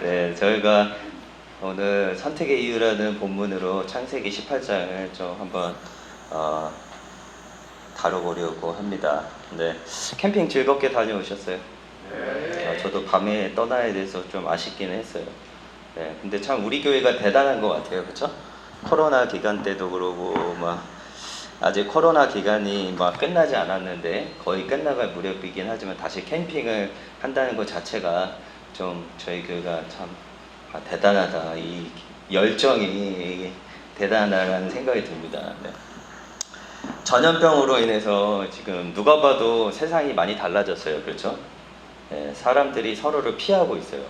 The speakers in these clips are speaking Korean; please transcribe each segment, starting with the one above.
네, 저희가 오늘 선택의 이유라는 본문으로 창세기 18장을 좀 한번 다뤄보려고 합니다. 네, 캠핑 즐겁게 다녀오셨어요? 네. 저도 밤에 떠나야 돼서 좀 아쉽기는 했어요. 네, 근데 참 우리 교회가 대단한 것 같아요, 그렇죠? 코로나 기간 때도 그러고 아직 코로나 기간이 끝나지 않았는데 거의 끝나갈 무렵이긴 하지만 다시 캠핑을 한다는 것 자체가 좀 저희 교회가 참 대단하다. 이 열정이 대단하다는 생각이 듭니다. 네. 전염병으로 인해서 지금 누가 봐도 세상이 많이 달라졌어요. 그렇죠? 네, 사람들이 서로를 피하고 있어요.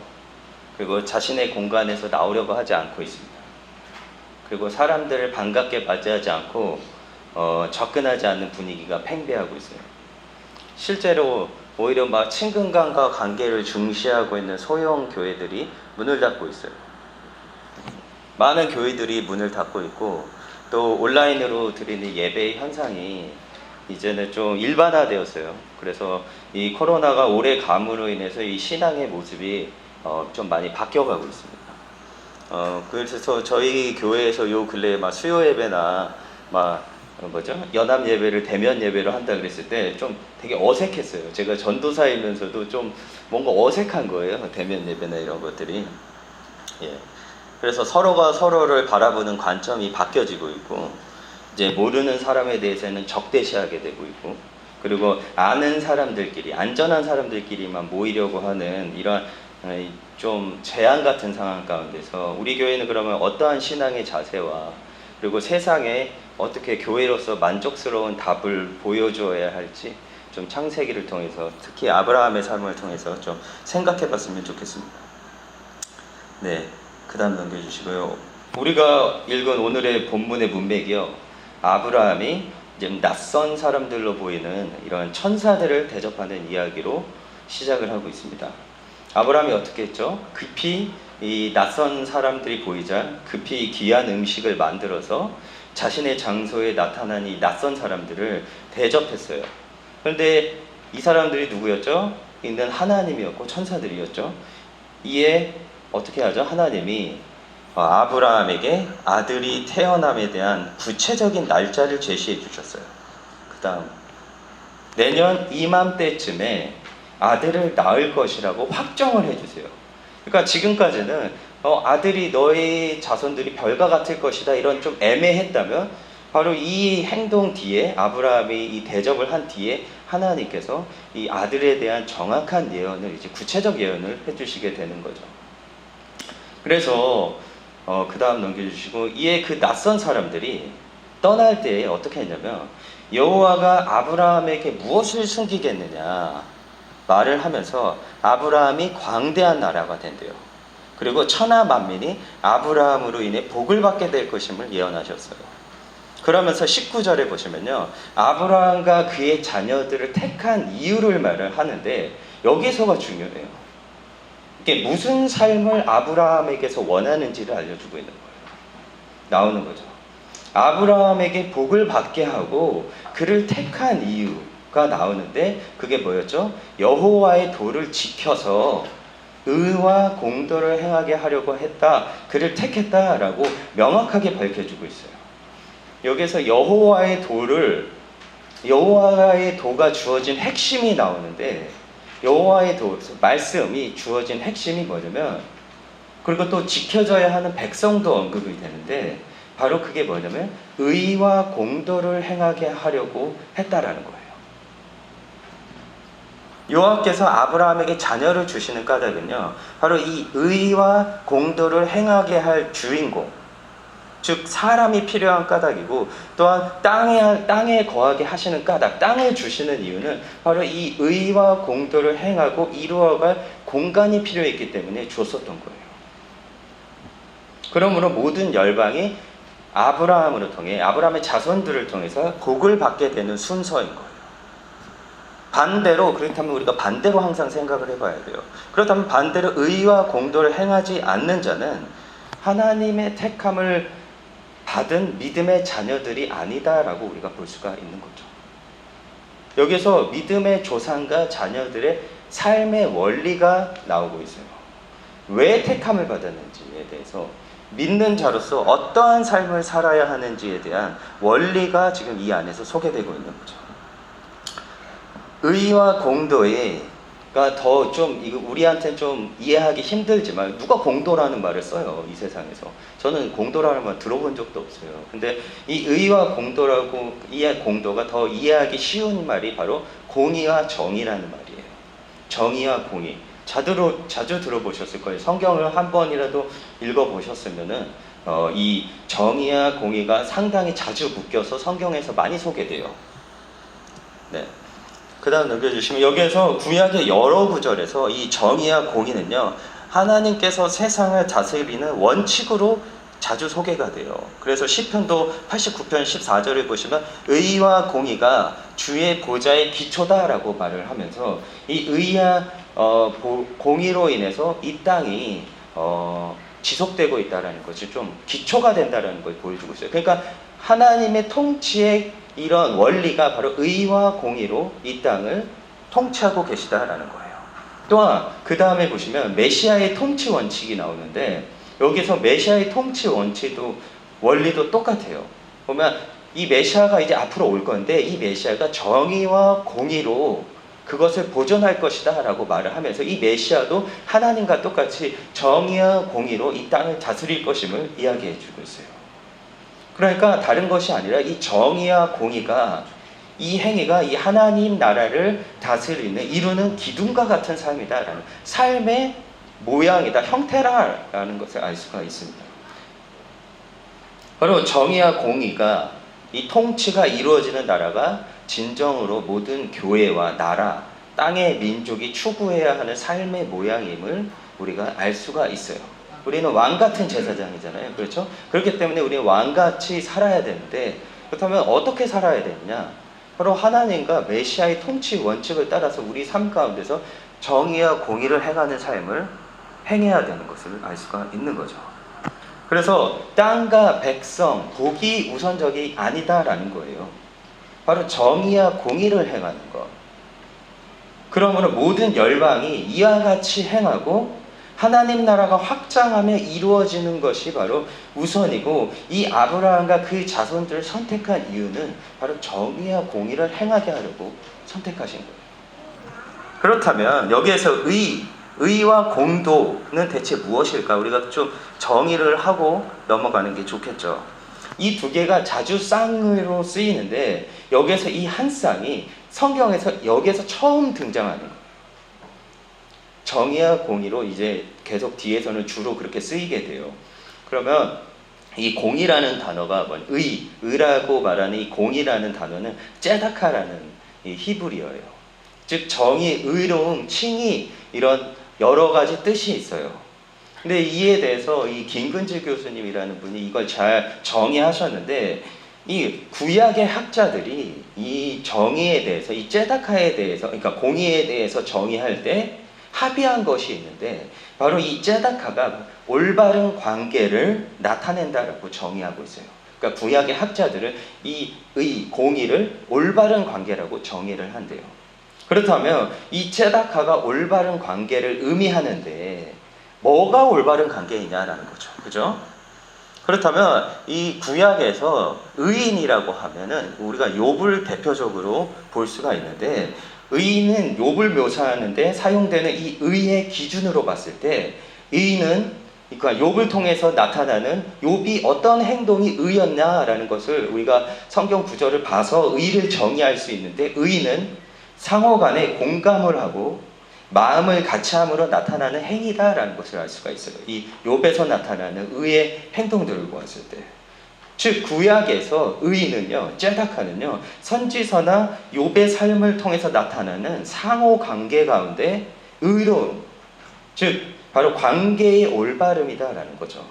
그리고 자신의 공간에서 나오려고 하지 않고 있습니다. 그리고 사람들을 반갑게 맞이하지 않고 접근하지 않는 분위기가 팽배하고 있어요. 실제로 오히려 친근감과 관계를 중시하고 있는 소형 교회들이 문을 닫고 있어요. 많은 교회들이 문을 닫고 있고 또 온라인으로 드리는 예배 현상이 이제는 좀 일반화되었어요. 그래서 이 코로나가 오래 감으로 인해서 이 신앙의 모습이 좀 많이 바뀌어가고 있습니다. 그래서 저희 교회에서 요 근래에 수요 예배나 연합 예배를 대면 예배로 한다 그랬을 때 좀 되게 어색했어요. 제가 전도사이면서도 좀 뭔가 어색한 거예요. 대면 예배나 이런 것들이. 예. 그래서 서로가 서로를 바라보는 관점이 바뀌어지고 있고, 이제 모르는 사람에 대해서는 적대시하게 되고 있고, 그리고 아는 사람들끼리, 안전한 사람들끼리만 모이려고 하는 이런 좀 재앙 같은 상황 가운데서 우리 교회는 그러면 어떠한 신앙의 자세와 그리고 세상에 어떻게 교회로서 만족스러운 답을 보여줘야 할지 좀 창세기를 통해서 특히 아브라함의 삶을 통해서 좀 생각해 봤으면 좋겠습니다. 네, 그 다음 넘겨주시고요. 우리가 읽은 오늘의 본문의 문맥이요, 아브라함이 이제 낯선 사람들로 보이는 이런 천사들을 대접하는 이야기로 시작을 하고 있습니다. 아브라함이 어떻게 했죠? 급히 이 낯선 사람들이 보이자 급히 귀한 음식을 만들어서 자신의 장소에 나타난 이 낯선 사람들을 대접했어요. 그런데 이 사람들이 누구였죠? 있는 하나님이었고 천사들이었죠. 이에 어떻게 하죠? 하나님이 아브라함에게 아들이 태어남에 대한 구체적인 날짜를 제시해 주셨어요. 그 다음 내년 이맘때쯤에 아들을 낳을 것이라고 확정을 해주세요. 그러니까 지금까지는 아들이 너의 자손들이 별과 같을 것이다 이런 좀 애매했다면 바로 이 행동 뒤에 아브라함이 이 대접을 한 뒤에 하나님께서 이 아들에 대한 정확한 예언을 이제 구체적 예언을 해주시게 되는 거죠. 그래서 그 다음 넘겨주시고 이에 그 낯선 사람들이 떠날 때 어떻게 했냐면 여호와가 아브라함에게 무엇을 숨기겠느냐 말을 하면서 아브라함이 광대한 나라가 된대요. 그리고 천하 만민이 아브라함으로 인해 복을 받게 될 것임을 예언하셨어요. 그러면서 19절에 보시면요, 아브라함과 그의 자녀들을 택한 이유를 말을 하는데 여기서가 중요해요. 이게 무슨 삶을 아브라함에게서 원하는지를 알려주고 있는 거예요. 나오는 거죠. 아브라함에게 복을 받게 하고 그를 택한 이유가 나오는데 그게 뭐였죠? 여호와의 도를 지켜서 의와 공도를 행하게 하려고 했다. 그를 택했다라고 명확하게 밝혀주고 있어요. 여기서 여호와의 도가 주어진 핵심이 나오는데 여호와의 도, 말씀이 주어진 핵심이 뭐냐면 그리고 또 지켜져야 하는 백성도 언급이 되는데 바로 그게 뭐냐면 의와 공도를 행하게 하려고 했다라는 거예요. 여호와께서 아브라함에게 자녀를 주시는 까닭은요, 바로 이 의와 공도를 행하게 할 주인공, 즉 사람이 필요한 까닭이고 또한 땅에 거하게 하시는 까닭, 땅을 주시는 이유는 바로 이 의와 공도를 행하고 이루어갈 공간이 필요했기 때문에 줬었던 거예요. 그러므로 모든 열방이 아브라함으로 통해 아브라함의 자손들을 통해서 복을 받게 되는 순서인 거예요. 반대로, 그렇다면 우리가 반대로 항상 생각을 해봐야 돼요. 그렇다면 반대로 의와 공도를 행하지 않는 자는 하나님의 택함을 받은 믿음의 자녀들이 아니다라고 우리가 볼 수가 있는 거죠. 여기서 믿음의 조상과 자녀들의 삶의 원리가 나오고 있어요. 왜 택함을 받았는지에 대해서 믿는 자로서 어떠한 삶을 살아야 하는지에 대한 원리가 지금 이 안에서 소개되고 있는 거죠. 의와 공도가 더 좀 우리한테는 좀 이해하기 힘들지만 누가 공도라는 말을 써요, 이 세상에서. 저는 공도라는 말 들어본 적도 없어요. 근데 이 의와 공도라고 공도가 더 이해하기 쉬운 말이 바로 공의와 정의라는 말이에요. 정의와 공의. 자주 들어보셨을 거예요. 성경을 한 번이라도 읽어보셨으면은 이 정의와 공의가 상당히 자주 묶여서 성경에서 많이 소개돼요. 네. 그 다음 넘겨주시면 여기에서 구약의 여러 구절에서 이 정의와 공의는요, 하나님께서 세상을 다스리는 원칙으로 자주 소개가 돼요. 그래서 시편도 89편 14절을 보시면 의와 공의가 주의 보좌의 기초다라고 말을 하면서 이 의와 공의로 인해서 이 땅이 지속되고 있다는 것이 좀 기초가 된다는 걸 보여주고 있어요. 그러니까 하나님의 통치의 이런 원리가 바로 의와 공의로 이 땅을 통치하고 계시다라는 거예요. 또한 그 다음에 보시면 메시아의 통치 원칙이 나오는데 여기서 메시아의 통치 원리도 똑같아요. 보면 이 메시아가 이제 앞으로 올 건데 이 메시아가 정의와 공의로 그것을 보존할 것이다 라고 말을 하면서 이 메시아도 하나님과 똑같이 정의와 공의로 이 땅을 다스릴 것임을 이야기해 주고 있어요. 그러니까 다른 것이 아니라 이 정의와 공의가 이 행위가 이 하나님 나라를 이루는 기둥과 같은 삶이다라는 삶의 모양이다, 형태라는 것을 알 수가 있습니다. 바로 정의와 공의가 이 통치가 이루어지는 나라가 진정으로 모든 교회와 나라, 땅의 민족이 추구해야 하는 삶의 모양임을 우리가 알 수가 있어요. 우리는 왕같은 제사장이잖아요. 그렇죠? 그렇기 때문에 우리는 왕같이 살아야 되는데 그렇다면 어떻게 살아야 되느냐? 바로 하나님과 메시아의 통치 원칙을 따라서 우리 삶 가운데서 정의와 공의를 행하는 삶을 행해야 되는 것을 알 수가 있는 거죠. 그래서 땅과 백성, 복이 우선적이 아니다라는 거예요. 바로 정의와 공의를 행하는 것. 그러므로 모든 열방이 이와 같이 행하고 하나님 나라가 확장하며 이루어지는 것이 바로 우선이고 이 아브라함과 그 자손들을 선택한 이유는 바로 정의와 공의를 행하게 하려고 선택하신 거예요. 그렇다면 여기에서 의와 공도는 대체 무엇일까? 우리가 좀 정의를 하고 넘어가는 게 좋겠죠. 이 두 개가 자주 쌍으로 쓰이는데 여기에서 이 한 쌍이 성경에서 여기에서 처음 등장하는 거예요. 정의와 공의로 이제 계속 뒤에서는 주로 그렇게 쓰이게 돼요. 그러면 이 공의라는 단어가 의라고 말하는 이 공의라는 단어는 째다카라는 이 히브리어예요. 즉 정의, 의로움, 칭의 이런 여러 가지 뜻이 있어요. 근데 이에 대해서 이 김근질 교수님이라는 분이 이걸 잘 정의하셨는데 이 구약의 학자들이 이 정의에 대해서 이 째다카에 대해서 그러니까 공의에 대해서 정의할 때 합의한 것이 있는데 바로 이 째다카가 올바른 관계를 나타낸다라고 정의하고 있어요. 그러니까 구약의 학자들은 이 공의를 올바른 관계라고 정의를 한대요. 그렇다면 이 째다카가 올바른 관계를 의미하는데 뭐가 올바른 관계이냐라는 거죠. 그죠? 그렇다면 이 구약에서 의인이라고 하면은 우리가 욥을 대표적으로 볼 수가 있는데 의인은 욥을 묘사하는데 사용되는 이 의의 기준으로 봤을 때 의인은 그러니까 욥을 통해서 나타나는 욥이 어떤 행동이 의였냐라는 것을 우리가 성경 구절을 봐서 의를 정의할 수 있는데 의인은 상호 간에 공감을 하고 마음을 같이함으로 나타나는 행위다라는 것을 알 수가 있어요. 이 욥에서 나타나는 의의 행동들을 보았을 때. 즉 구약에서 의인은요, 째다카는요, 선지서나 욥의 삶을 통해서 나타나는 상호 관계 가운데 의로움, 즉 바로 관계의 올바름이다라는 거죠.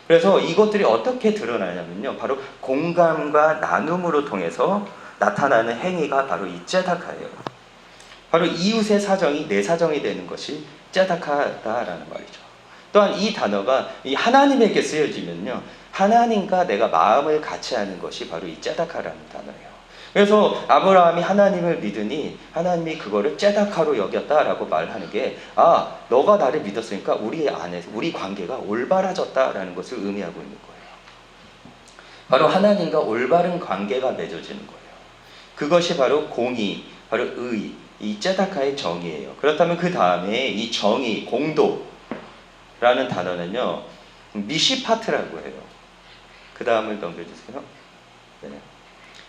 그래서 이것들이 어떻게 드러나냐면요, 바로 공감과 나눔으로 통해서 나타나는 행위가 바로 이 째다카예요. 바로 이웃의 사정이 내 사정이 되는 것이 째다카다라는 말이죠. 또한 이 단어가 이 하나님에게 쓰여지면요, 하나님과 내가 마음을 같이 하는 것이 바로 이 째다카라는 단어예요. 그래서 아브라함이 하나님을 믿으니 하나님이 그거를 째다카로 여겼다라고 말하는 게, 너가 나를 믿었으니까 우리 관계가 올바라졌다라는 것을 의미하고 있는 거예요. 바로 하나님과 올바른 관계가 맺어지는 거예요. 그것이 바로 공의, 바로 의, 이 째다카의 정의예요. 그렇다면 그 다음에 이 정의, 공도라는 단어는요, 미시파트라고 해요. 그 다음을 넘겨주세요. 네.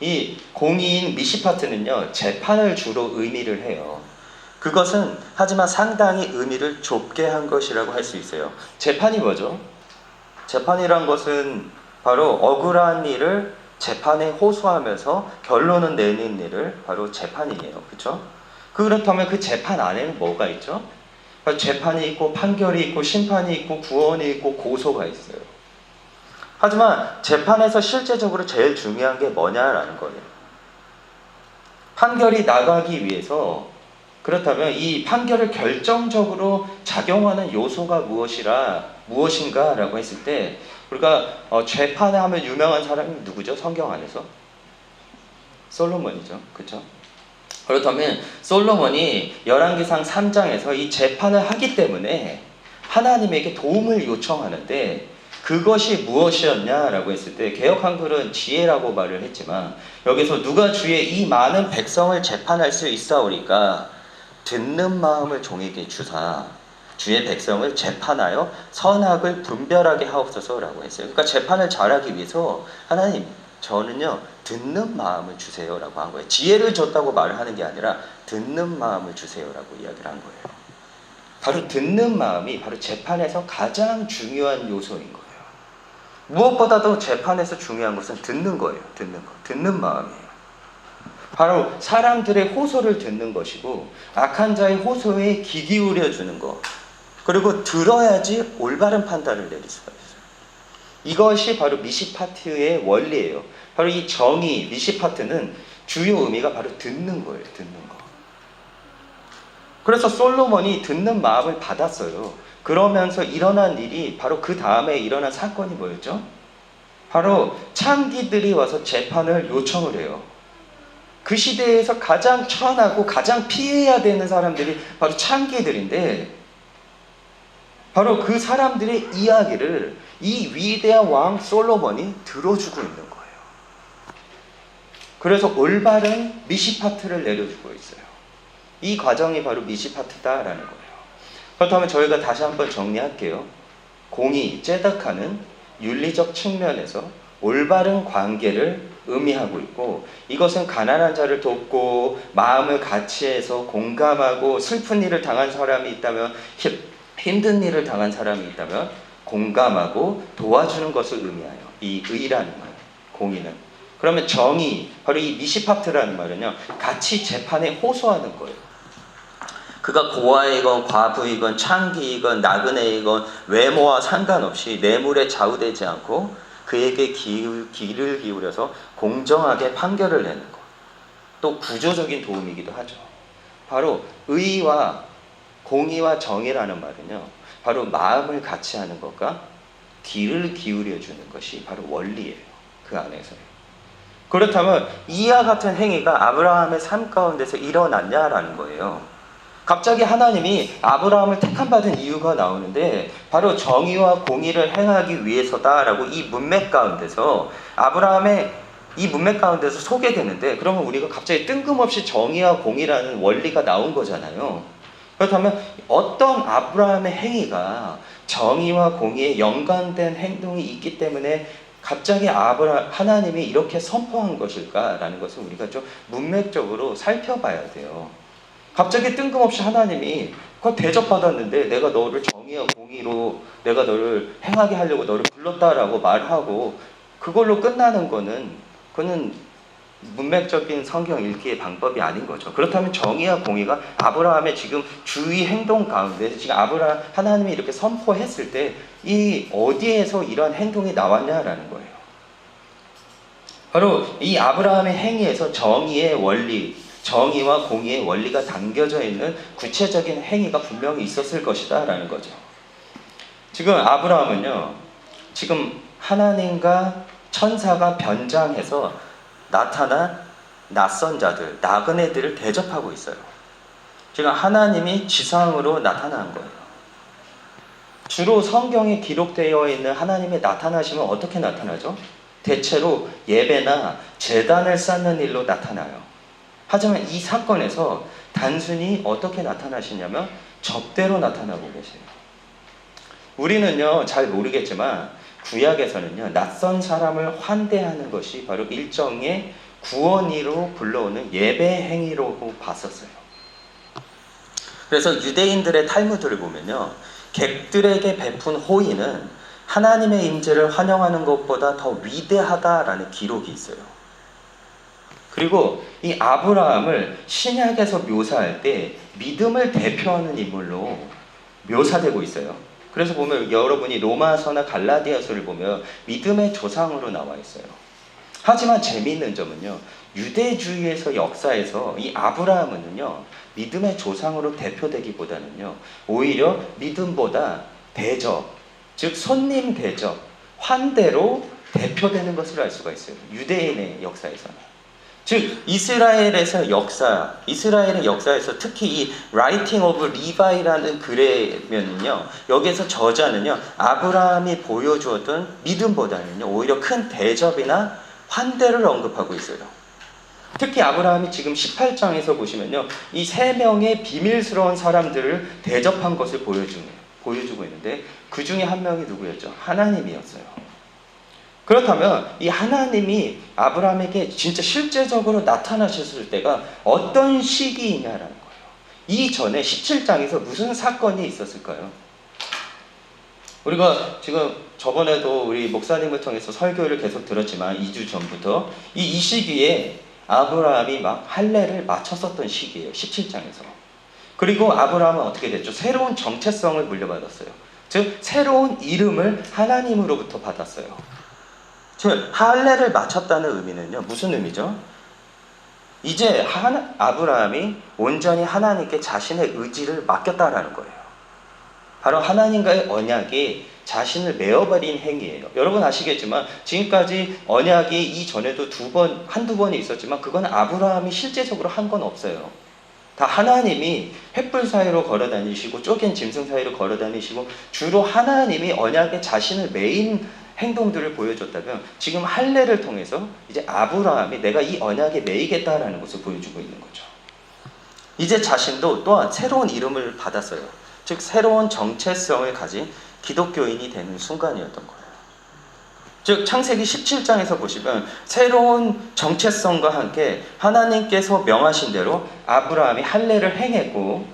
이 공의인 미시파트는요, 재판을 주로 의미를 해요. 그것은 하지만 상당히 의미를 좁게 한 것이라고 할 수 있어요. 재판이 뭐죠? 재판이란 것은 바로 억울한 일을 재판에 호소하면서 결론을 내는 일을 바로 재판이에요. 그렇죠? 그렇다면 그 재판 안에는 뭐가 있죠? 재판이 있고 판결이 있고 심판이 있고 구원이 있고 고소가 있어요. 하지만 재판에서 실제적으로 제일 중요한 게 뭐냐라는 거예요. 판결이 나가기 위해서, 그렇다면 이 판결을 결정적으로 작용하는 요소가 무엇인가라고 했을 때, 우리가 재판에 하면 유명한 사람이 누구죠? 성경 안에서 솔로몬이죠. 그렇죠? 그렇다면 솔로몬이 열왕기상 3장에서 이 재판을 하기 때문에 하나님에게 도움을 요청하는데, 그것이 무엇이었냐라고 했을 때 개역 한글은 지혜라고 말을 했지만, 여기서 누가 주의 이 많은 백성을 재판할 수 있사오리까 듣는 마음을 종에게 주사 주의 백성을 재판하여 선악을 분별하게 하옵소서라고 했어요. 그러니까 재판을 잘하기 위해서 하나님, 저는요 듣는 마음을 주세요라고 한 거예요. 지혜를 줬다고 말을 하는 게 아니라 듣는 마음을 주세요라고 이야기를 한 거예요. 바로 듣는 마음이 바로 재판에서 가장 중요한 요소인 거예요. 무엇보다도 재판에서 중요한 것은 듣는 거예요. 듣는 마음이에요. 바로 사람들의 호소를 듣는 것이고, 악한 자의 호소에 귀 기울여 주는 것, 그리고 들어야지 올바른 판단을 내릴 수가 있어요. 이것이 바로 미시파트의 원리예요. 바로 이 정의, 미시파트는 주요 의미가 바로 듣는 거예요. 듣는 거. 그래서 솔로몬이 듣는 마음을 받았어요. 그러면서 일어난 일이, 바로 그 다음에 일어난 사건이 뭐였죠? 바로 창기들이 와서 재판을 요청을 해요. 그 시대에서 가장 천하고 가장 피해야 되는 사람들이 바로 창기들인데, 바로 그 사람들의 이야기를 이 위대한 왕 솔로몬이 들어주고 있는 거예요. 그래서 올바른 미시파트를 내려주고 있어요. 이 과정이 바로 미시파트다라는 거예요. 그렇다면 저희가 다시 한번 정리할게요. 공의, 째다카는 윤리적 측면에서 올바른 관계를 의미하고 있고, 이것은 가난한 자를 돕고 마음을 같이해서 공감하고, 슬픈 일을 당한 사람이 있다면, 힘든 일을 당한 사람이 있다면 공감하고 도와주는 것을 의미해요. 이 의라는 말, 공의는. 그러면 정의, 바로 이 미시파트라는 말은요, 같이 재판에 호소하는 거예요. 그가 고아이건 과부이건 창기이건 나그네이건 외모와 상관없이 뇌물에 좌우되지 않고 그에게 귀를 기울여서 공정하게 판결을 내는 것. 또 구조적인 도움이기도 하죠. 바로 의와 공의와 정의라는 말은요, 바로 마음을 같이 하는 것과 귀를 기울여 주는 것이 바로 원리예요. 그 안에서요. 그렇다면 이와 같은 행위가 아브라함의 삶 가운데서 일어났냐라는 거예요. 갑자기 하나님이 아브라함을 택함받은 이유가 나오는데, 바로 정의와 공의를 행하기 위해서다라고 이 문맥 가운데서, 아브라함의 이 문맥 가운데서 소개되는데, 그러면 우리가 갑자기 뜬금없이 정의와 공의라는 원리가 나온 거잖아요. 그렇다면 어떤 아브라함의 행위가 정의와 공의에 연관된 행동이 있기 때문에 갑자기 하나님이 이렇게 선포한 것일까라는 것을 우리가 좀 문맥적으로 살펴봐야 돼요. 갑자기 뜬금없이 하나님이 그거 대접받았는데 내가 너를 정의와 공의로 내가 너를 행하게 하려고 너를 불렀다라고 말하고 그걸로 끝나는 그거는 문맥적인 성경 읽기의 방법이 아닌 거죠. 그렇다면 정의와 공의가 아브라함의 지금 주의 행동 가운데 지금 하나님이 이렇게 선포했을 때 이 어디에서 이런 행동이 나왔냐라는 거예요. 바로 이 아브라함의 행위에서 정의와 공의의 원리가 담겨져 있는 구체적인 행위가 분명히 있었을 것이다 라는 거죠. 지금 아브라함은요, 지금 하나님과 천사가 변장해서 나타난 낯선 자들, 나그네들을 대접하고 있어요. 지금 하나님이 지상으로 나타난 거예요. 주로 성경에 기록되어 있는 하나님의 나타나심은 어떻게 나타나죠? 대체로 예배나 제단을 쌓는 일로 나타나요. 하지만 이 사건에서 단순히 어떻게 나타나시냐면 접대로 나타나고 계세요. 우리는요 잘 모르겠지만 구약에서는요 낯선 사람을 환대하는 것이 바로 일종의 구원의로 불러오는 예배 행위로 봤었어요. 그래서 유대인들의 탈무드를 보면요 객들에게 베푼 호의는 하나님의 임재를 환영하는 것보다 더 위대하다라는 기록이 있어요. 그리고 이 아브라함을 신약에서 묘사할 때 믿음을 대표하는 인물로 묘사되고 있어요. 그래서 보면 여러분이 로마서나 갈라디아서를 보면 믿음의 조상으로 나와 있어요. 하지만 재미있는 점은요. 유대주의에서 역사에서 이 아브라함은요. 믿음의 조상으로 대표되기보다는요. 오히려 믿음보다 대접, 즉 손님 대접, 환대로 대표되는 것을 알 수가 있어요. 유대인의 역사에서는. 즉 이스라엘의 역사에서 특히 이 Writing of Levi라는 글에면요 여기에서 저자는요 아브라함이 보여주었던 믿음보다는요 오히려 큰 대접이나 환대를 언급하고 있어요. 특히 아브라함이 지금 18장에서 보시면요 이 세 명의 비밀스러운 사람들을 대접한 것을 보여주고 있는데 그 중에 한 명이 누구였죠? 하나님이었어요. 그렇다면 이 하나님이 아브라함에게 진짜 실제적으로 나타나셨을 때가 어떤 시기이냐라는 거예요. 이전에 17장에서 무슨 사건이 있었을까요? 우리가 지금 저번에도 우리 목사님을 통해서 설교를 계속 들었지만 2주 전부터 이 시기에 아브라함이 막 할례를 마쳤었던 시기예요. 17장에서. 그리고 아브라함은 어떻게 됐죠? 새로운 정체성을 물려받았어요. 즉 새로운 이름을 하나님으로부터 받았어요. 즉 할례를 마쳤다는 의미는요. 무슨 의미죠? 이제 아브라함이 온전히 하나님께 자신의 의지를 맡겼다라는 거예요. 바로 하나님과의 언약이 자신을 메어버린 행위예요. 여러분 아시겠지만 지금까지 언약이 이전에도 한두 번이 있었지만 그건 아브라함이 실제적으로 한 건 없어요. 다 하나님이 횃불 사이로 걸어다니시고 쪼갠 짐승 사이로 걸어다니시고 주로 하나님이 언약에 자신을 메인 행동들을 보여줬다면 지금 할례를 통해서 이제 아브라함이 내가 이 언약에 매이겠다라는 것을 보여주고 있는 거죠. 이제 자신도 또한 새로운 이름을 받았어요. 즉 새로운 정체성을 가진 기독교인이 되는 순간이었던 거예요. 즉 창세기 17장에서 보시면 새로운 정체성과 함께 하나님께서 명하신 대로 아브라함이 할례를 행했고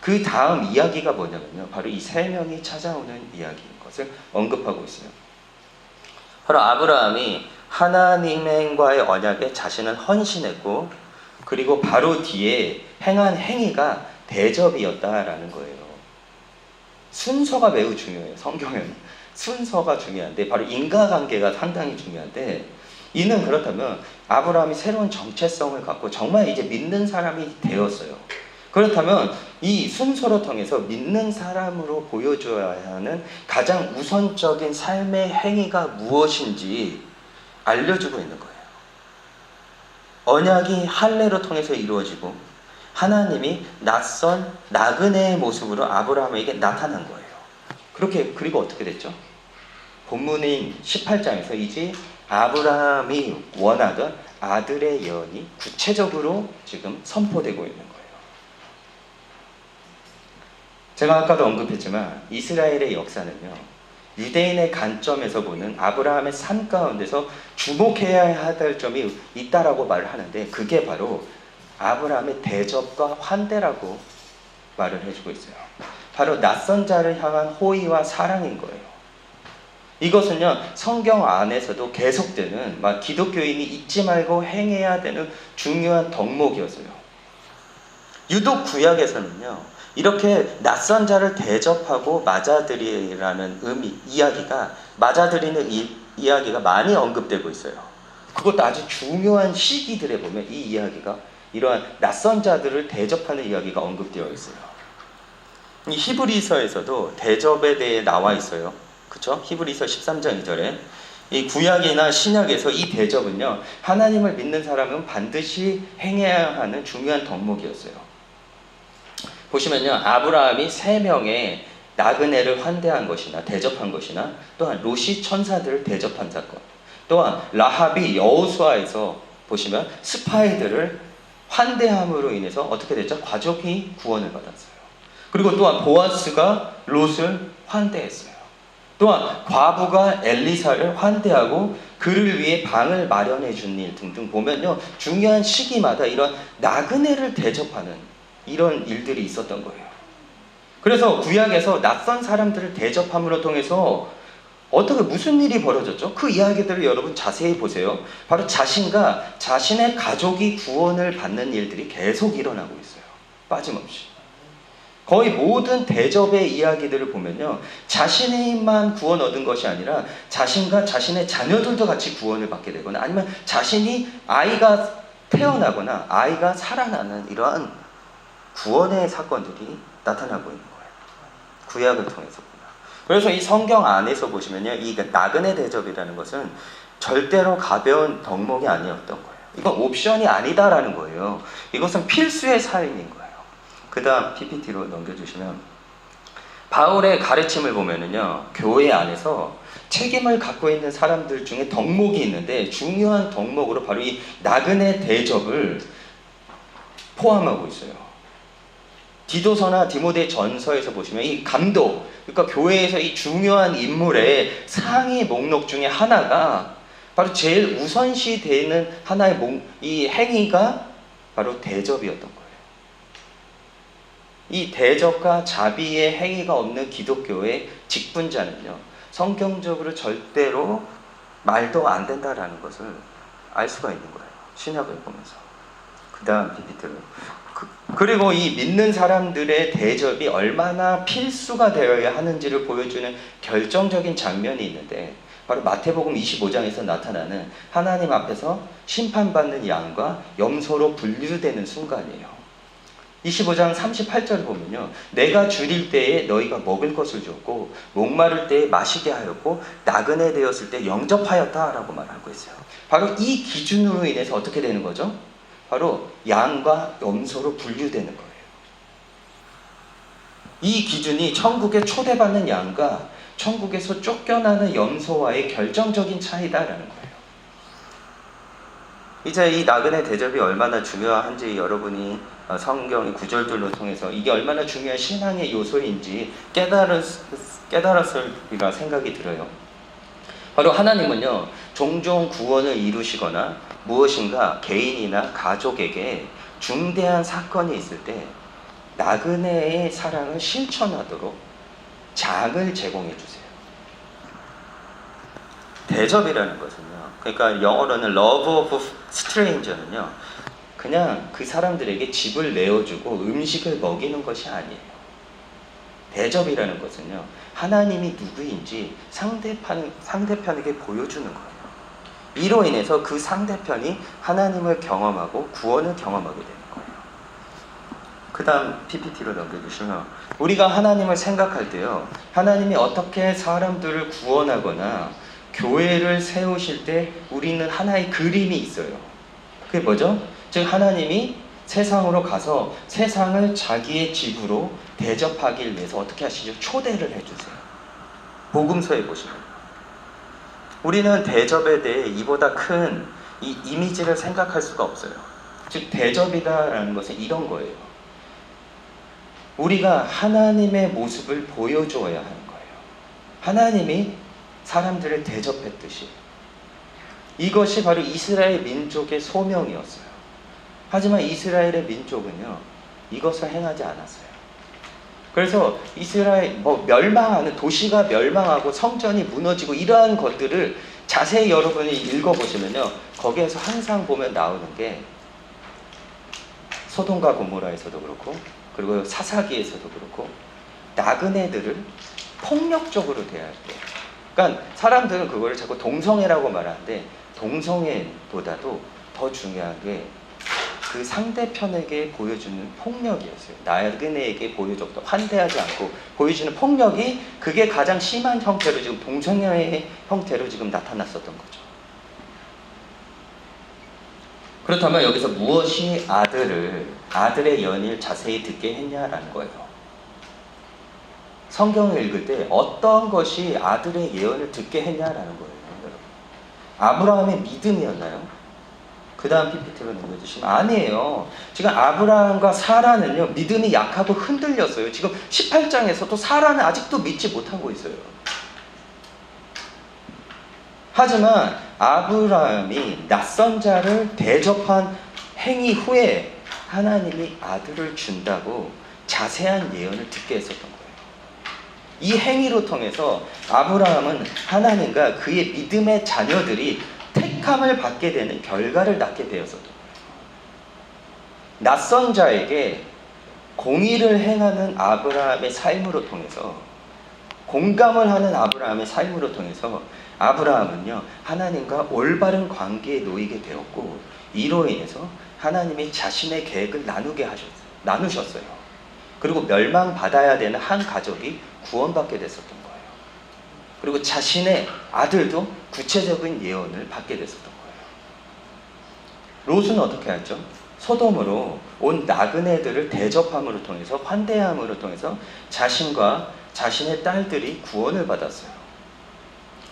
그 다음 이야기가 뭐냐면요. 바로 이 세 명이 찾아오는 이야기인 것을 언급하고 있어요. 바로 아브라함이 하나님과의 언약에 자신을 헌신했고 그리고 바로 뒤에 행한 행위가 대접이었다라는 거예요. 순서가 매우 중요해요. 성경에는 순서가 중요한데 바로 인과관계가 상당히 중요한데 이는 그렇다면 아브라함이 새로운 정체성을 갖고 정말 이제 믿는 사람이 되었어요. 그렇다면 이 순서를 통해서 믿는 사람으로 보여줘야 하는 가장 우선적인 삶의 행위가 무엇인지 알려주고 있는 거예요. 언약이 할례로 통해서 이루어지고 하나님이 낯선 나그네의 모습으로 아브라함에게 나타난 거예요. 그리고 어떻게 됐죠? 본문인 18장에서 이제 아브라함이 원하던 아들의 예언이 구체적으로 지금 선포되고 있는 거예요. 제가 아까도 언급했지만 이스라엘의 역사는요. 유대인의 관점에서 보는 아브라함의 삶 가운데서 주목해야 할 점이 있다라고 말을 하는데 그게 바로 아브라함의 대접과 환대라고 말을 해주고 있어요. 바로 낯선 자를 향한 호의와 사랑인 거예요. 이것은요 성경 안에서도 계속되는 기독교인이 잊지 말고 행해야 되는 중요한 덕목이었어요. 유독 구약에서는요 이렇게 낯선 자를 대접하고 맞아들이라는 맞아들이는 이야기가 많이 언급되고 있어요. 그것도 아주 중요한 시기들에 보면 이 이야기가 이러한 낯선 자들을 대접하는 이야기가 언급되어 있어요. 이 히브리서에서도 대접에 대해 나와 있어요. 그렇죠? 히브리서 13장 2절에 이 구약이나 신약에서 이 대접은요, 하나님을 믿는 사람은 반드시 행해야 하는 중요한 덕목이었어요. 보시면요, 아브라함이 3명의 나그네를 환대한 것이나 대접한 것이나, 또한 롯이 천사들을 대접한 사건, 또한 라합이 여호수아에서 보시면 스파이들을 환대함으로 인해서 어떻게 됐죠? 가족이 구원을 받았어요. 그리고 또한 보아스가 롯을 환대했어요. 또한 과부가 엘리사를 환대하고 그를 위해 방을 마련해 준 일 등등 보면요, 중요한 시기마다 이런 나그네를 대접하는 이런 일들이 있었던 거예요. 그래서 구약에서 낯선 사람들을 대접함으로 통해서 어떻게 무슨 일이 벌어졌죠? 그 이야기들을 여러분 자세히 보세요. 바로 자신과 자신의 가족이 구원을 받는 일들이 계속 일어나고 있어요. 빠짐없이. 거의 모든 대접의 이야기들을 보면요, 자신만 구원 얻은 것이 아니라 자신과 자신의 자녀들도 같이 구원을 받게 되거나, 아니면 자신이 아이가 태어나거나 아이가 살아나는 이러한 구원의 사건들이 나타나고 있는 거예요. 구약을 통해서. 그래서 이 성경 안에서 보시면요, 이 나그네 대접이라는 것은 절대로 가벼운 덕목이 아니었던 거예요. 이건 옵션이 아니다라는 거예요. 이것은 필수의 삶인 거예요. 그 다음 PPT로 넘겨주시면, 바울의 가르침을 보면은요, 교회 안에서 책임을 갖고 있는 사람들 중에 덕목이 있는데, 중요한 덕목으로 바로 이 나그네 대접을 포함하고 있어요. 디도서나 디모데 전서에서 보시면 이 감독, 그러니까 교회에서 이 중요한 인물의 상위 목록 중에 하나가 바로 제일 우선시 되는 하나의 이 행위가 바로 대접이었던 거예요. 이 대접과 자비의 행위가 없는 기독교의 직분자는요, 성경적으로 절대로 말도 안 된다라는 것을 알 수가 있는 거예요. 신약을 보면서. 그 다음 PPT로. 그리고 이 믿는 사람들의 대접이 얼마나 필수가 되어야 하는지를 보여주는 결정적인 장면이 있는데, 바로 마태복음 25장에서 나타나는 하나님 앞에서 심판받는 양과 염소로 분류되는 순간이에요. 25장 38절을 보면요, 내가 줄일 때에 너희가 먹을 것을 줬고 목마를 때에 마시게 하였고 나그네 되었을 때 영접하였다라고 말하고 있어요. 바로 이 기준으로 인해서 어떻게 되는 거죠? 바로 양과 염소로 분류되는 거예요. 이 기준이 천국에 초대받는 양과 천국에서 쫓겨나는 염소와의 결정적인 차이다라는 거예요. 이제 이 나그네 대접이 얼마나 중요한지 여러분이 성경의 구절들로 통해서 이게 얼마나 중요한 신앙의 요소인지 깨달았으리라 생각이 들어요. 바로 하나님은요, 종종 구원을 이루시거나 무엇인가 개인이나 가족에게 중대한 사건이 있을 때 나그네의 사랑을 실천하도록 장을 제공해 주세요. 대접이라는 것은요, 그러니까 영어로는 love of stranger는요, 그냥 그 사람들에게 집을 내어주고 음식을 먹이는 것이 아니에요. 대접이라는 것은요, 하나님이 누구인지 상대편에게 보여주는 거예요. 이로 인해서 그 상대편이 하나님을 경험하고 구원을 경험하게 되는 거예요. 그 다음 PPT로 넘겨주시면, 우리가 하나님을 생각할 때요, 하나님이 어떻게 사람들을 구원하거나 교회를 세우실 때 우리는 하나의 그림이 있어요. 그게 뭐죠? 즉 하나님이 세상으로 가서 세상을 자기의 집으로 대접하기 위해서 어떻게 하시죠? 초대를 해주세요. 복음서에 보시면 우리는 대접에 대해 이보다 큰 이 이미지를 생각할 수가 없어요. 즉 대접이다라는 것은 이런 거예요. 우리가 하나님의 모습을 보여줘야 하는 거예요. 하나님이 사람들을 대접했듯이. 이것이 바로 이스라엘 민족의 소명이었어요. 하지만 이스라엘의 민족은요, 이것을 행하지 않았어요. 그래서 이스라엘 멸망하는, 도시가 멸망하고 성전이 무너지고 이러한 것들을 자세히 여러분이 읽어보시면요, 거기에서 항상 보면 나오는 게 소돔과 고모라에서도 그렇고, 그리고 사사기에서도 그렇고, 나그네들을 폭력적으로 대할 때, 그러니까 사람들은 그거를 자꾸 동성애라고 말하는데, 동성애보다도 더 중요한 게 그 상대편에게 보여주는 폭력이었어요. 나그네에게 보여줬던 환대하지 않고 보여주는 폭력이 그게 가장 심한 형태로 지금 동성애의 형태로 지금 나타났었던 거죠. 그렇다면 여기서 무엇이 아들의 연일 자세히 듣게 했냐라는 거예요. 성경을 읽을 때 어떤 것이 아들의 예언을 듣게 했냐라는 거예요. 여러분. 아브라함의 믿음이었나요? 그 다음 PPT로 넘겨주시면 아니에요. 지금 아브라함과 사라는요 믿음이 약하고 흔들렸어요. 지금 18장에서도 사라는 아직도 믿지 못하고 있어요. 하지만 아브라함이 낯선 자를 대접한 행위 후에 하나님이 아들을 준다고 자세한 예언을 듣게 했었던 거예요. 이 행위로 통해서 아브라함은 하나님과 그의 믿음의 자녀들이 택함을 받게 되는 결과를 낳게 되었었던 거예요. 낯선 자에게 공의를 행하는 아브라함의 삶으로 통해서, 공감을 하는 아브라함의 삶으로 통해서 아브라함은요 하나님과 올바른 관계에 놓이게 되었고, 이로 인해서 하나님이 자신의 계획을 나누셨어요. 그리고 멸망받아야 되는 한 가족이 구원받게 됐었던 거예요. 그리고 자신의 아들도 구체적인 예언을 받게 됐었던 거예요. 롯은 어떻게 했죠? 소돔으로 온 나그네들을 대접함으로 통해서, 환대함으로 통해서 자신과 자신의 딸들이 구원을 받았어요.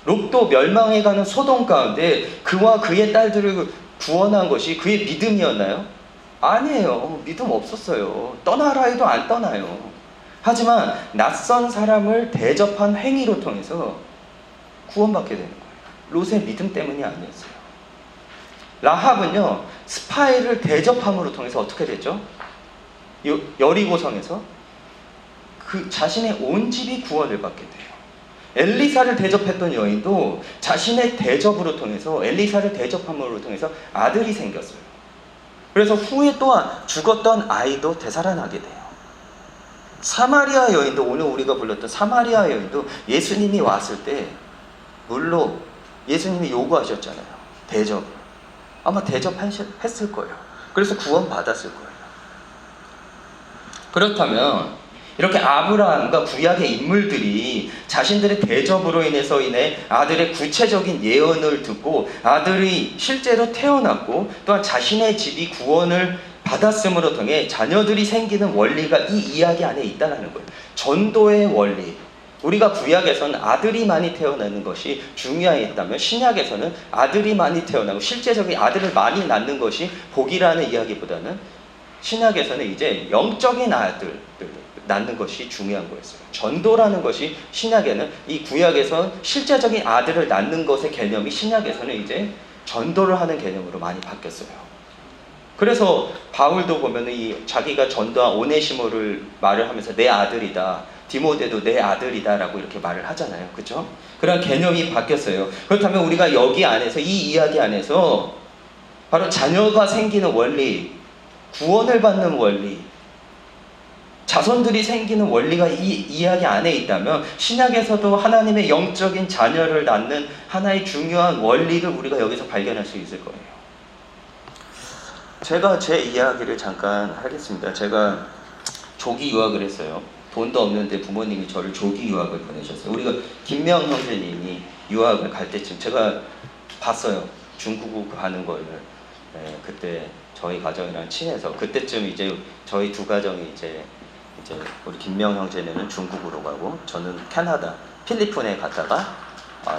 롯도 멸망해가는 소돔 가운데 그와 그의 딸들을 구원한 것이 그의 믿음이었나요? 아니에요. 믿음 없었어요. 떠나라 해도 안 떠나요. 하지만 낯선 사람을 대접한 행위로 통해서 구원받게 되는 거예요. 롯의 믿음 때문이 아니었어요. 라합은요 스파이를 대접함으로 통해서 어떻게 됐죠? 여리고성에서 그 자신의 온 집이 구원을 받게 돼요. 엘리사를 대접했던 여인도 자신의 대접으로 통해서, 엘리사를 대접함으로 통해서 아들이 생겼어요. 그래서 후에 또한 죽었던 아이도 되살아나게 돼요. 사마리아 여인도, 오늘 우리가 불렀던 사마리아 여인도 예수님이 왔을 때 물로 예수님이 요구하셨잖아요. 대접. 아마 대접했을 거예요. 그래서 구원받았을 거예요. 그렇다면 이렇게 아브라함과 구약의 인물들이 자신들의 대접으로 인해서 아들의 구체적인 예언을 듣고 아들이 실제로 태어났고, 또한 자신의 집이 구원을 받았음으로 통해 자녀들이 생기는 원리가 이 이야기 안에 있다는 거예요. 전도의 원리. 우리가 구약에서는 아들이 많이 태어나는 것이 중요했다면, 신약에서는 아들이 많이 태어나고 실제적인 아들을 많이 낳는 것이 복이라는 이야기보다는 신약에서는 이제 영적인 아들을 낳는 것이 중요한 거였어요. 전도라는 것이 신약에는, 이 구약에서 실제적인 아들을 낳는 것의 개념이 신약에서는 이제 전도를 하는 개념으로 많이 바뀌었어요. 그래서 바울도 보면은 자기가 전도한 오네시모를 말을 하면서 내 아들이다, 디모데도 내 아들이다 라고 이렇게 말을 하잖아요. 그렇죠? 그런 개념이 바뀌었어요. 그렇다면 우리가 여기 안에서, 이 이야기 안에서 바로 자녀가 생기는 원리, 구원을 받는 원리, 자손들이 생기는 원리가 이 이야기 안에 있다면 신약에서도 하나님의 영적인 자녀를 낳는 하나의 중요한 원리를 우리가 여기서 발견할 수 있을 거예요. 제가 제 이야기를 잠깐 하겠습니다. 제가 조기 유학을 했어요. 돈도 없는데 부모님이 저를 조기 유학을 보내셨어요. 우리가 김명 형제님이 유학을 갈 때쯤 제가 봤어요. 중국을 가는 거를. 네, 그때 저희 가정이랑 친해서 그때쯤 이제 저희 두 가정이 이제 우리 김명 형제는 중국으로 가고 저는 캐나다, 필리핀에 갔다가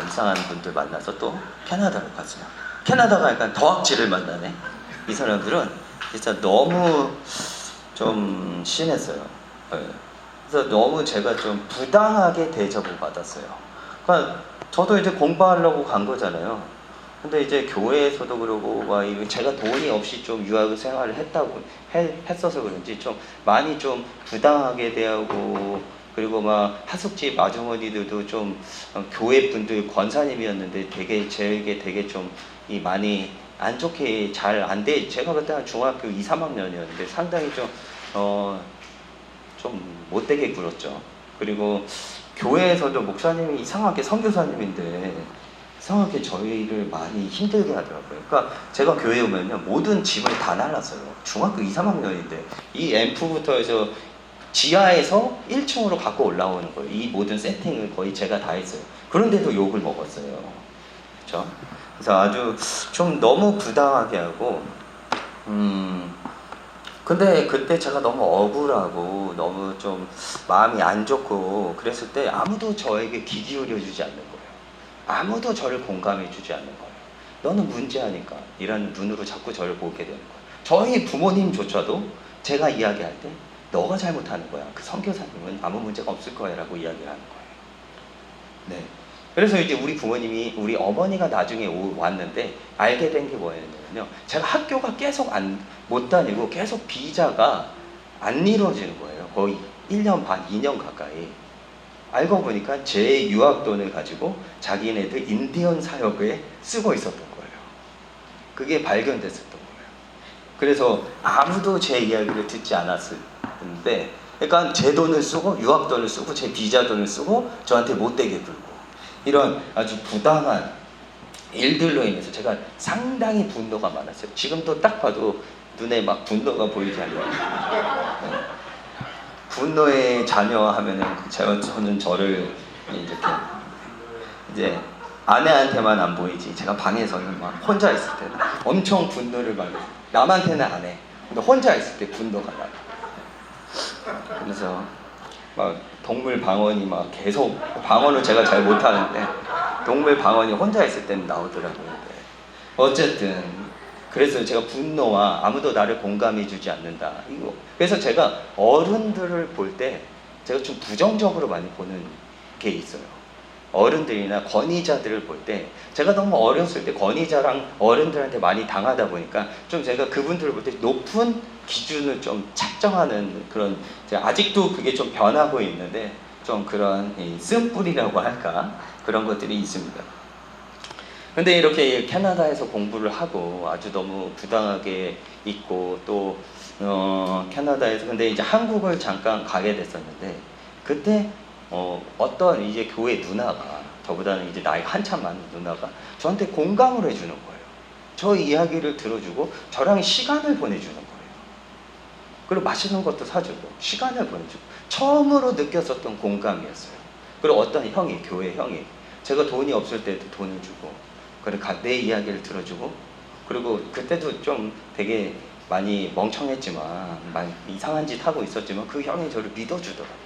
이상한 분들 만나서 또 캐나다로 갔어요. 캐나다 가니까 더악질을 만나네. 이 사람들은 진짜 너무 좀 심했어요. 네. 그래서 너무 제가 좀 부당하게 대접을 받았어요. 그러니까 저도 이제 공부하려고 간 거잖아요. 근데 이제 교회에서도 그러고 막 제가 돈이 없이 좀 유학 생활을 했어서 그런지 좀 많이 좀 부당하게 대하고, 그리고 막 하숙집 아주머니들도 좀 교회 분들 권사님이었는데 되게 되게 좀 많이 안 좋게 잘 안 돼. 제가 그때 한 중학교 2, 3학년이었는데 상당히 좀 못되게 굴었죠. 그리고 교회에서도 목사님이 이상하게 선교사님인데 이상하게 저희를 많이 힘들게 하더라고요. 그러니까 제가 교회에 오면요, 모든 짐을 다 날랐어요. 중학교 2, 3학년인데 이 앰프부터 해서 지하에서 1층으로 갖고 올라오는 거예요. 이 모든 세팅을 거의 제가 다 했어요. 그런데도 욕을 먹었어요. 그렇죠? 그래서 아주 좀 너무 부당하게 하고, 근데 그때 제가 너무 억울하고 너무 좀 마음이 안 좋고 그랬을 때 아무도 저에게 귀 기울여 주지 않는 거예요. 아무도 저를 공감해 주지 않는 거예요. 너는 문제아니까 이런 눈으로 자꾸 저를 보게 되는 거예요. 저희 부모님조차도 제가 이야기할 때 너가 잘못하는 거야. 그 선교사님은 아무 문제가 없을 거야 라고 이야기를 하는 거예요. 네. 그래서 이제 우리 부모님이, 우리 어머니가 나중에 왔는데 알게 된 게 뭐였냐면요, 제가 학교가 계속 못 다니고 계속 비자가 안 이루어지는 거예요. 거의 1년 반, 2년 가까이. 알고 보니까 제 유학 돈을 가지고 자기네들 인디언 사역에 쓰고 있었던 거예요. 그게 발견됐었던 거예요. 그래서 아무도 제 이야기를 듣지 않았는데, 그러니까 제 돈을 쓰고 유학 돈을 쓰고 제 비자 돈을 쓰고 저한테 못되게 굴고, 이런 아주 부당한 일들로 인해서 제가 상당히 분노가 많았어요. 지금도 딱 봐도 눈에 막 분노가 보이지 않나요? 분노의 자녀 하면은 저는 저를 이렇게 이제 아내한테만 안 보이지, 제가 방에서는 막 혼자 있을 때는 엄청 분노를 많이 해요. 남한테는 안 해. 근데 혼자 있을 때 분노가 나요. 그래서 막 동물 방언이 막 계속, 방언을 제가 잘 못하는데 동물 방언이 혼자 있을 때는 나오더라고요. 어쨌든 그래서 제가 분노와 아무도 나를 공감해 주지 않는다, 이거. 그래서 제가 어른들을 볼 때 제가 좀 부정적으로 많이 보는 게 있어요. 어른들이나 권위자들을 볼 때 제가 너무 어렸을 때 권위자랑 어른들한테 많이 당하다 보니까 좀 제가 그분들을 볼 때 높은 기준을 좀 책정하는 그런, 제가 아직도 그게 좀 변하고 있는데 좀 그런 쓴뿌리라고 할까, 그런 것들이 있습니다. 근데 이렇게 캐나다에서 공부를 하고 아주 너무 부당하게 있고, 또 캐나다에서 근데 이제 한국을 잠깐 가게 됐었는데, 그때 어떤 이제 교회 누나가, 저보다는 이제 나이 한참 많은 누나가 저한테 공감을 해주는 거예요. 저 이야기를 들어주고 저랑 시간을 보내주는 거예요. 그리고 맛있는 것도 사주고 시간을 보내주고, 처음으로 느꼈었던 공감이었어요. 그리고 어떤 형이, 교회 형이 제가 돈이 없을 때도 돈을 주고, 그리고 내 이야기를 들어주고, 그리고 그때도 좀 되게 많이 멍청했지만 많이 이상한 짓 하고 있었지만 그 형이 저를 믿어주더라고요.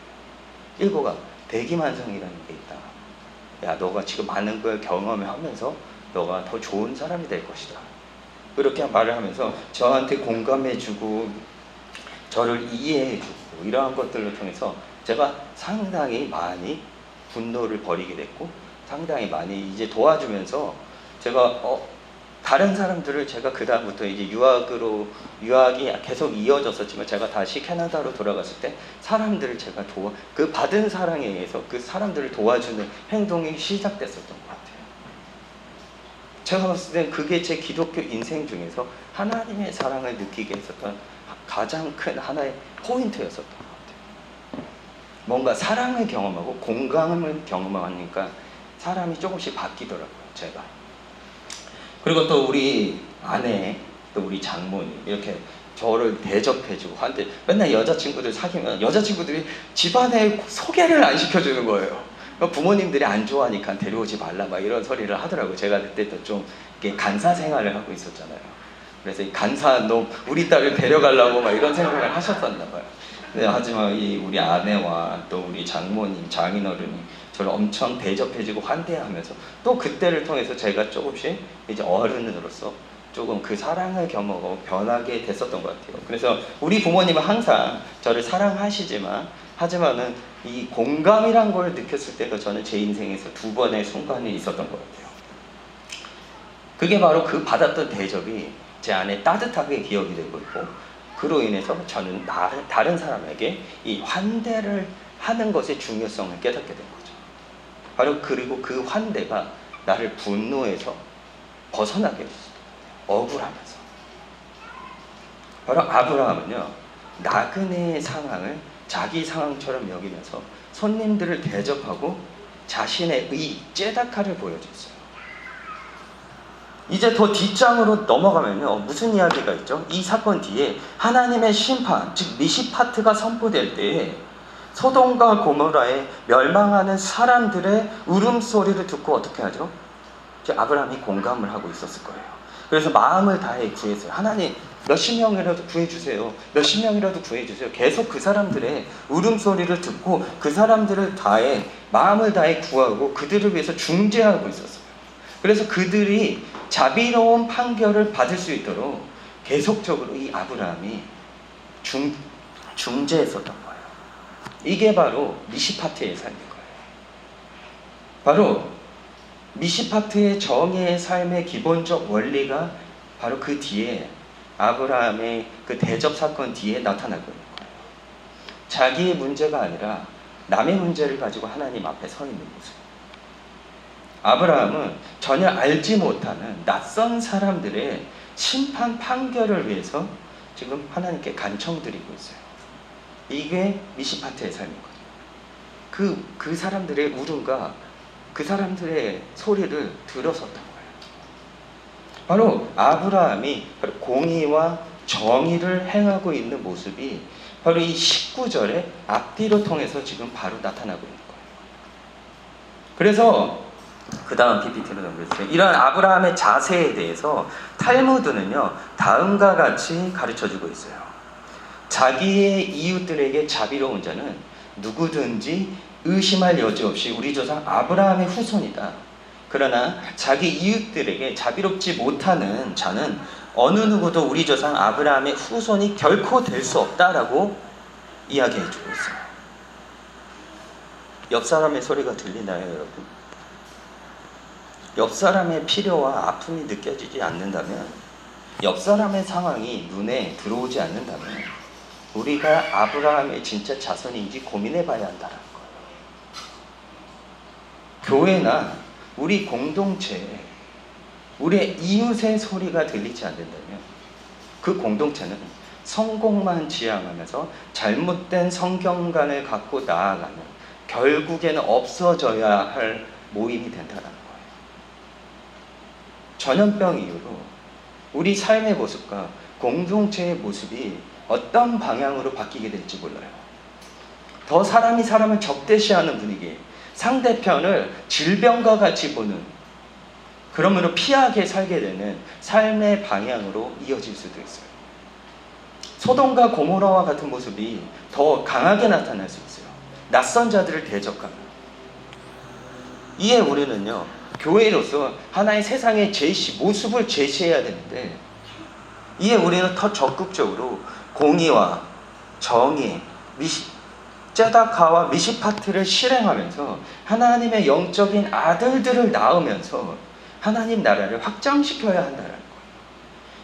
일고가 대기만성이라는 게 있다. 야, 너가 지금 많은 걸 경험하면서 너가 더 좋은 사람이 될 것이다. 그렇게 말을 하면서 저한테 공감해주고 저를 이해해주고, 이러한 것들을 통해서 제가 상당히 많이 분노를 버리게 됐고, 상당히 많이 이제 도와주면서 제가 다른 사람들을, 제가 그 다음부터 이제 유학이 계속 이어졌었지만 제가 다시 캐나다로 돌아갔을 때 사람들을 제가 그 받은 사랑에 의해서 그 사람들을 도와주는 행동이 시작됐었던 것 같아요. 제가 봤을 땐 그게 제 기독교 인생 중에서 하나님의 사랑을 느끼게 했었던 가장 큰 하나의 포인트였었던 것 같아요. 뭔가 사랑을 경험하고 공감을 경험하니까 사람이 조금씩 바뀌더라고요, 제가. 그리고 또 우리 아내, 또 우리 장모님, 이렇게 저를 대접해주고 한데, 맨날 여자친구들 사귀면 여자친구들이 집안에 소개를 안 시켜주는 거예요. 부모님들이 안 좋아하니까 데려오지 말라 막 이런 소리를 하더라고요. 제가 그때 또 좀 간사 생활을 하고 있었잖아요. 그래서 이 간사 놈, 우리 딸을 데려가려고 막 이런 생각을 하셨었나 봐요. 네, 하지만 우리 아내와 또 우리 장모님, 장인어른이 저를 엄청 대접해주고 환대하면서, 또 그때를 통해서 제가 조금씩 이제 어른으로서 조금 그 사랑을 경험하고 변하게 됐었던 것 같아요. 그래서 우리 부모님은 항상 저를 하지만은 이 공감이란 걸 느꼈을 때가 저는 제 인생에서 2번의 순간이 있었던 것 같아요. 그게 바로 그 받았던 대접이 제 안에 따뜻하게 기억이 되고 있고, 그로 인해서 저는 다른 사람에게 이 환대를 하는 것의 중요성을 깨닫게 된 거죠. 바로 그리고 그 환대가 나를 분노에서 벗어나게 했어요. 억울하면서. 바로 아브라함은요, 나그네의 상황을 자기 상황처럼 여기면서 손님들을 대접하고 자신의 째다카를 보여줬어요. 이제 더 뒷장으로 넘어가면요. 무슨 이야기가 있죠? 이 사건 뒤에 하나님의 심판, 즉 미시파트가 선포될 때에 소돔과 고모라에 멸망하는 사람들의 울음소리를 듣고 어떻게 하죠? 이제 아브라함이 공감을 하고 있었을 거예요. 그래서 마음을 다해 구했어요. 하나님, 몇십 명이라도 구해주세요. 몇십 명이라도 구해주세요. 계속 그 사람들의 울음소리를 듣고 그 사람들을 마음을 다해 구하고 그들을 위해서 중재하고 있었어요. 그래서 그들이 자비로운 판결을 받을 수 있도록 계속적으로 이 아브라함이 중재했었던 거예요. 이게 바로 미시파트의 삶인 거예요. 바로 미시파트의 정의의 삶의 기본적 원리가 바로 그 뒤에 아브라함의 그 대접 사건 뒤에 나타나고 있는 거예요. 자기의 문제가 아니라 남의 문제를 가지고 하나님 앞에 서 있는 모습. 아브라함은 전혀 알지 못하는 낯선 사람들의 심판 판결을 위해서 지금 하나님께 간청드리고 있어요. 이게 미시파트의 삶이거든요. 그 사람들의 울음과 그 사람들의 소리를 들어섰던 거예요. 바로 아브라함이 공의와 정의를 행하고 있는 모습이 바로 이 19절의 앞뒤로 통해서 지금 바로 나타나고 있는 거예요. 그래서 그 다음 PPT로 넘겨주세요. 이런 아브라함의 자세에 대해서 탈무드는요, 다음과 같이 가르쳐주고 있어요. 자기의 이웃들에게 자비로운 자는 누구든지 의심할 여지 없이 우리 조상 아브라함의 후손이다. 그러나 자기 이웃들에게 자비롭지 못하는 자는 어느 누구도 우리 조상 아브라함의 후손이 결코 될 수 없다라고 이야기해주고 있어요. 옆 사람의 소리가 들리나요, 여러분? 옆 사람의 필요와 아픔이 느껴지지 않는다면, 옆 사람의 상황이 눈에 들어오지 않는다면 우리가 아브라함의 진짜 자손인지 고민해 봐야 한다는 거예요. 교회나 우리 공동체에 우리의 이웃의 소리가 들리지 않는다면 그 공동체는 성공만 지향하면서 잘못된 성경관을 갖고 나아가면 결국에는 없어져야 할 모임이 된다는 거예요. 전염병 이후로 우리 삶의 모습과 공동체의 모습이 어떤 방향으로 바뀌게 될지 몰라요. 더 사람이 사람을 적대시하는 분위기, 상대편을 질병과 같이 보는, 그러므로 피하게 살게 되는 삶의 방향으로 이어질 수도 있어요. 소돔과 고모라와 같은 모습이 더 강하게 나타날 수 있어요. 낯선 자들을 대적하는. 이에 우리는요, 교회로서 하나의 세상의 모습을 제시해야 되는데, 이에 우리는 더 적극적으로 공의와 정의, 쩌다카와 미시파트를 실행하면서 하나님의 영적인 아들들을 낳으면서 하나님 나라를 확장시켜야 한다는 거예요.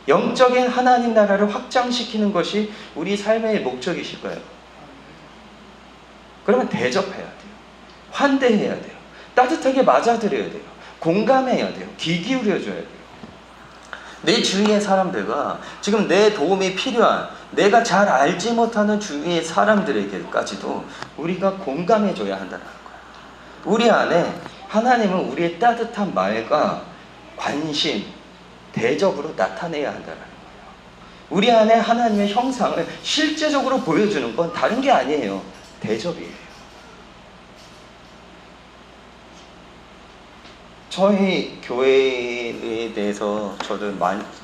영적인 하나님 나라를 확장시키는 것이 우리 삶의 목적이실까요? 그러면 대접해야 돼요. 환대해야 돼요. 따뜻하게 맞아들여야 돼요. 공감해야 돼요. 귀 기울여줘야 돼요. 내 주위의 사람들과 지금 내 도움이 필요한, 내가 잘 알지 못하는 주위의 사람들에게까지도 우리가 공감해줘야 한다는 거예요. 우리 안에 하나님은 우리의 따뜻한 말과 관심, 대접으로 나타내야 한다는 거예요. 우리 안에 하나님의 형상을 실제적으로 보여주는 건 다른 게 아니에요. 대접이에요. 저희 교회에 대해서 저는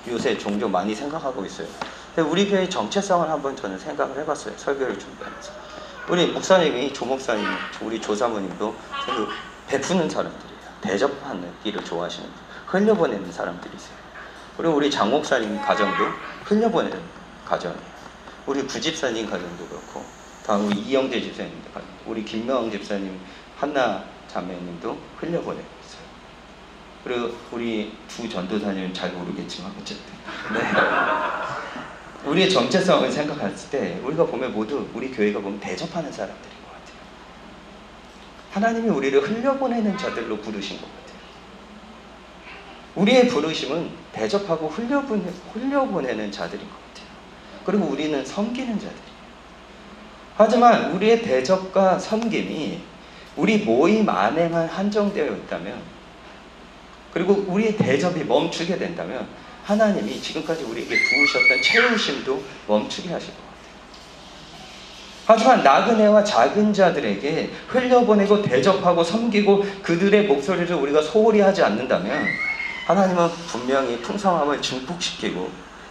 요새 종종 많이 생각하고 있어요. 근데 우리 교회의 정체성을 한번 저는 생각을 해봤어요. 설교를 준비하면서. 우리 목사님이, 조목사님, 우리 조사모님도 베푸는 사람들이에요. 대접하는 일을 좋아하시는 분, 흘려보내는 사람들이세요. 그리고 우리 장 목사님 가정도 흘려보내는 가정이에요. 우리 구집사님 가정도 그렇고, 다음 우리 이영재 집사님도 가정, 우리 김명왕 집사님, 한나 자매님도 흘려보내고 있어요. 그리고 우리 두 전도사님은 잘 모르겠지만 어쨌든, 네. 우리의 정체성을 생각했을 때 우리가 보면 모두, 우리 교회가 보면 대접하는 사람들인 것 같아요. 하나님이 우리를 흘려보내는 자들로 부르신 것 같아요. 우리의 부르심은 대접하고 흘려보내는 자들인 것 같아요. 그리고 우리는 섬기는 자들이에요. 하지만 우리의 대접과 섬김이 우리 모임 안에만 한정되어 있다면 그리고 우리의 대접이 멈추게 된다면 하나님이 지금까지 우리에게 부으셨던 채우심도 멈추게 하실 것 같아요. 하지만 나그네와 작은 자들에게 흘려보내고 대접하고 섬기고 그들의 목소리를 우리가 소홀히 하지 않는다면 하나님은 분명히 풍성함을 증폭시키고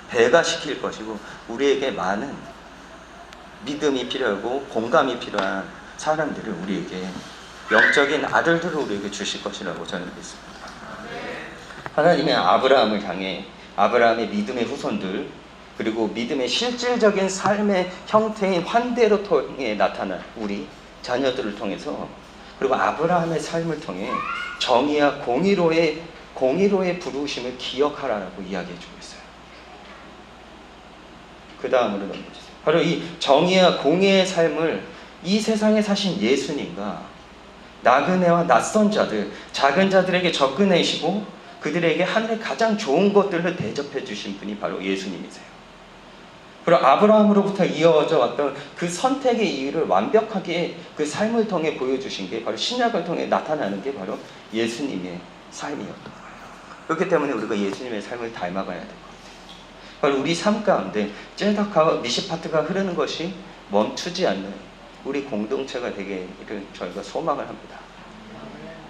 배가시킬 것이고 우리에게 많은 믿음이 필요하고 공감이 필요한 사람들을 우리에게 영적인 아들들을 우리에게 주실 것이라고 저는 믿습니다. 하나님의 아브라함을 향해 아브라함의 믿음의 후손들 그리고 믿음의 실질적인 삶의 형태인 환대로 통해 나타난 우리 자녀들을 통해서 그리고 아브라함의 삶을 통해 정의와 공의로의 부르심을 기억하라라고 이야기해주고 있어요. 그 다음으로 넘겨주세요. 바로 이 정의와 공의의 삶을 이 세상에 사신 예수님과 나그네와 낯선 자들, 작은 자들에게 접근하시고 그들에게 하늘의 가장 좋은 것들을 대접해 주신 분이 바로 예수님이세요. 그리고 아브라함으로부터 이어져 왔던 그 선택의 이유를 완벽하게 그 삶을 통해 보여주신 게 바로 신약을 통해 나타나는 게 바로 예수님의 삶이었던 거예요. 그렇기 때문에 우리가 예수님의 삶을 닮아가야 될 것 같아요. 바로 우리 삶 가운데 젤다카와 미시파트가 흐르는 것이 멈추지 않는 우리 공동체가 되기를 저희가 소망을 합니다.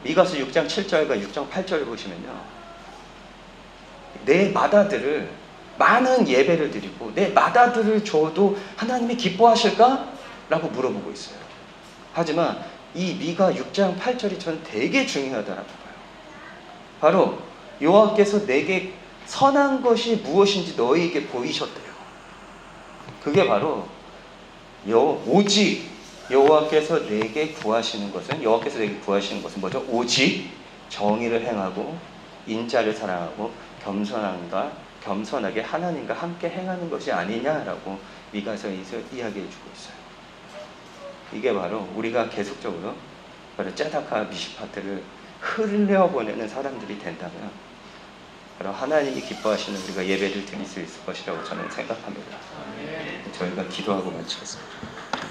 미가서 6장 7절과 6장 8절을 보시면요. 내 맏아들을 많은 예배를 드리고 내 맏아들을 줘도 하나님이 기뻐하실까? 라고 물어보고 있어요. 하지만 이 미가 6장 8절이 저는 되게 중요하다고 봐요. 바로 여호와께서 내게 선한 것이 무엇인지 너희에게 보이셨대요. 그게 바로 오직 여호와께서 내게 구하시는 것은 뭐죠? 오직 정의를 행하고 인자를 사랑하고 겸손하게 하나님과 함께 행하는 것이 아니냐라고 미가서에서 이야기해주고 있어요. 이게 바로 우리가 계속적으로 바로 째다카 미시파트를 흘려보내는 사람들이 된다면 바로 하나님이 기뻐하시는 우리가 예배를 드릴 수 있을 것이라고 저는 생각합니다. 저희가 기도하고 마치겠습니다.